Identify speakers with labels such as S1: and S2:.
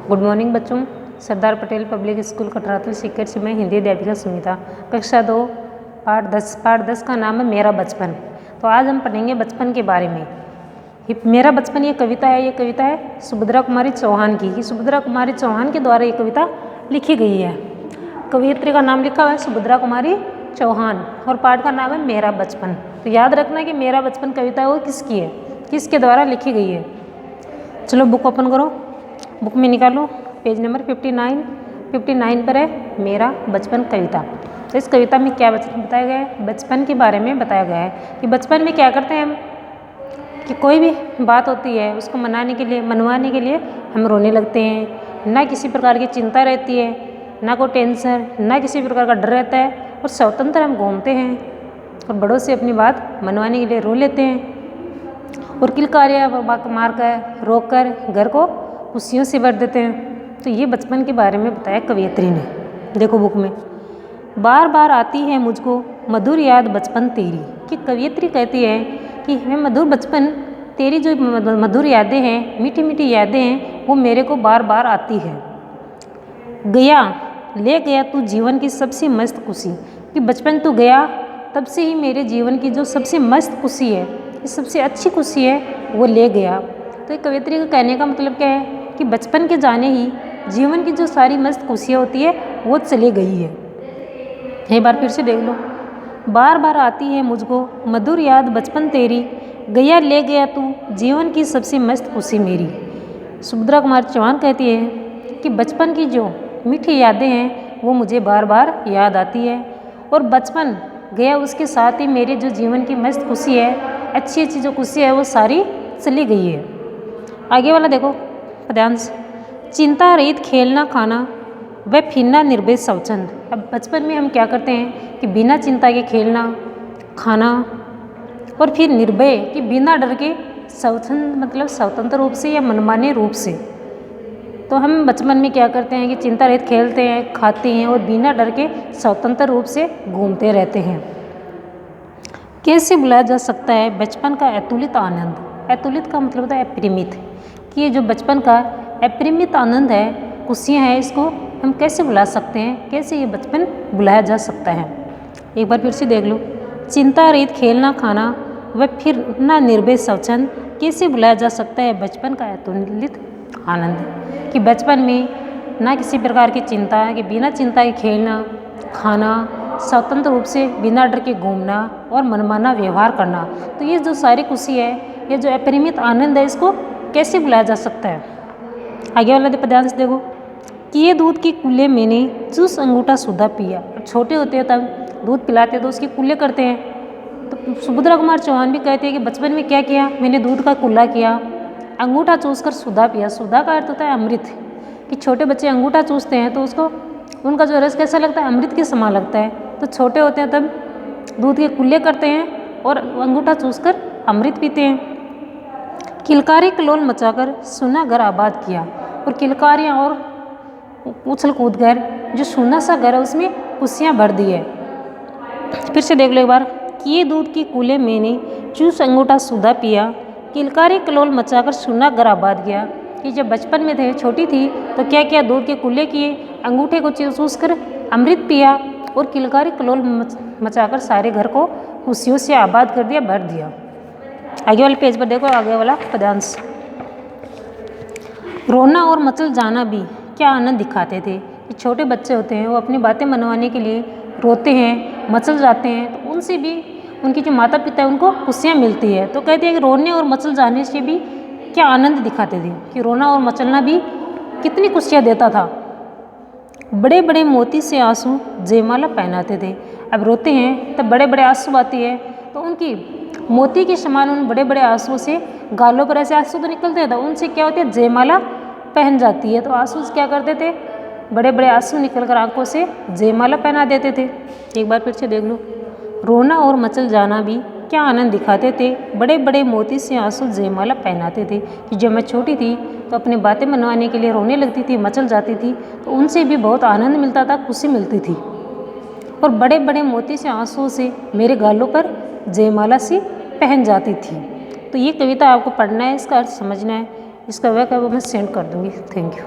S1: Good morning बच्चों। Sardar Patel public school कटरातल Sikar से मैं हिंदी अध्यापिका सुनीता, कक्षा 2 पाठ 10 का नाम है मेरा बचपन। तो आज हम पढ़ेंगे बचपन के बारे में। मेरा बचपन ये कविता है सुभद्रा कुमारी चौहान की। सुभद्रा कुमारी चौहान के द्वारा ये कविता लिखी गई है। कवयित्री का नाम लिखा हुआ है सुभद्रा कुमारी चौहान और पाठ का नाम है मेरा बचपन। तो याद रखना कि मेरा बचपन कविता है वो किसकी है, किसके द्वारा लिखी गई है। चलो बुक ओपन करो, बुक में निकालो पेज नंबर 59 पर है मेरा बचपन कविता। तो इस कविता में क्या बताया गया है, बचपन के बारे में बताया गया है कि बचपन में क्या करते हैं हम, कि कोई भी बात होती है उसको मनवाने के लिए हम रोने लगते हैं। ना किसी प्रकार की चिंता रहती है, ना कोई टेंशन, ना किसी प्रकार का डर रहता है और स्वतंत्र हम घूमते हैं और बड़ों से अपनी बात मनवाने के लिए रो लेते हैं और किलकारियाँ मारकर रोककर घर को खुशियों से भर देते हैं। तो ये बचपन के बारे में बताया कवयित्री ने। देखो बुक में, बार बार आती है मुझको मधुर याद बचपन तेरी। कि कवयित्री कहती है कि मैं मधुर बचपन, तेरी जो मधुर यादें हैं, मीठी मीठी यादें हैं, वो मेरे को बार बार आती है। ले गया तू जीवन की सबसे मस्त खुशी। कि बचपन तू गया, तब से ही मेरे जीवन की जो सबसे मस्त खुशी है, सबसे अच्छी खुशी है, वो ले गया। तो एक कवयित्री का कहने का मतलब क्या है कि बचपन के जाने ही जीवन की जो सारी मस्त खुशियाँ होती है वो चली गई है। एक बार फिर से देख लो, बार बार आती है मुझको मधुर याद बचपन तेरी, ले गया तू जीवन की सबसे मस्त खुशी मेरी। सुभद्रा कुमारी चौहान कहती है कि बचपन की जो मीठी यादें हैं वो मुझे बार बार याद आती है और बचपन गया, उसके साथ ही मेरे जो जीवन की मस्त खुशी है, अच्छी अच्छी जो खुशी है वो सारी चली गई है। आगे वाला देखो पद्यांश, चिंता रहित खेलना खाना व फिरना निर्भय स्वच्छंद। अब बचपन में हम क्या करते हैं कि बिना चिंता के खेलना खाना और फिर निर्भय कि बिना डर के स्वच्छंद मतलब स्वतंत्र रूप से या मनमाने रूप से। तो हम बचपन में क्या करते हैं कि चिंता रहित खेलते हैं, खाते हैं और बिना डर के स्वतंत्र रूप से घूमते रहते हैं। कैसे बुलाया जा सकता है बचपन का अतुलित आनंद। अतुलित का मतलब होता है अपरिमित, कि ये जो बचपन का अपरिमित आनंद है, खुशियाँ हैं, इसको हम कैसे बुला सकते हैं, कैसे ये बचपन बुलाया जा सकता है। एक बार फिर से देख लो, चिंता रहित खेलना खाना व फिर ना निर्भय स्वच्छंद, कैसे बुलाया जा सकता है बचपन का अतुलित आनंद। कि बचपन में ना किसी प्रकार की चिंता, कि बिना चिंता के खेलना खाना, स्वतंत्र रूप से बिना डर के घूमना और मनमाना व्यवहार करना। तो ये जो सारी खुशी है, ये जो अपरिमित आनंद है, इसको कैसे बुलाया जा सकता है। आगे वाला पद्यांश देखो, कि ये दूध की कुल्ले मैंने चूस अंगूठा सुधा पिया। छोटे होते हैं तब दूध पिलाते हैं तो उसकी कुल्ले करते हैं। तो सुभद्रा कुमार चौहान भी कहते हैं कि बचपन में क्या किया, मैंने दूध का कुल्ला किया, अंगूठा चूस कर सुधा पिया। सुधा का अर्थ होता है अमृत। कि छोटे बच्चे अंगूठा चूसते हैं तो उसको, उनका जो रस कैसा लगता है, अमृत के समान लगता है। तो छोटे होते हैं तब दूध के कुल्ले करते हैं और अंगूठा चूसकर अमृत पीते हैं। किलकारी कलोल मचाकर सुना घर आबाद किया। और किलकारियाँ और उछल कूद कर जो सुना सा घर है उसमें खुशियाँ भर दी है। फिर से देख लो एक बार, कि ये दूध की कुल्ले मैंने चूस अंगूठा सुधा पिया, किलकारी कलोल मचाकर सुना घर आबाद किया। कि जब बचपन में थे, छोटी थी, तो क्या किया, दूध के कुल्ले किए, अंगूठे को चूस कर अमृत पिया और किलकारी कलोल मचाकर सारे घर को खुशियों से आबाद कर दिया, भर दिया। आगे वाले पेज पर देखो, आगे वाला पद्यांश, रोना और मचल जाना भी क्या आनंद दिखाते थे। कि छोटे बच्चे होते हैं वो अपनी बातें मनवाने के लिए रोते हैं, मचल जाते हैं, तो उनसे भी उनकी जो माता पिता है उनको खुशियाँ मिलती है। तो कहते हैं कि रोने और मचल जाने से भी क्या आनंद दिखाते थे, कि रोना और मचलना भी कितनी खुशियाँ देता था। बड़े बड़े मोती से आंसू जयमाला पहनाते थे। अब रोते हैं तब बड़े बड़े आंसू आती है, तो उनकी मोती के समान उन बड़े बड़े आंसुओं से गालों पर ऐसे आंसू तो निकलते थे, उनसे क्या होती है, जयमाला पहन जाती है। तो आंसू क्या करते थे, बड़े बड़े आंसू निकल कर आंखों से जयमाला पहना देते थे। एक बार फिर से देख लो, रोना और मचल जाना भी क्या आनंद दिखाते थे, बड़े बड़े मोती से आंसू जयमाला पहनाते थे। कि जब मैं छोटी थी तो अपनी बातें मनवाने के लिए रोने लगती थी, मचल जाती थी, तो उनसे भी बहुत आनंद मिलता था, खुशी मिलती थी। और बड़े बड़े मोती से आंसुओं से मेरे गालों पर जयमाला सी पहन जाती थी। तो ये कविता आपको पढ़ना है, इसका अर्थ समझना है, इसका वाक्य वो मैं सेंड कर दूँगी। Thank you.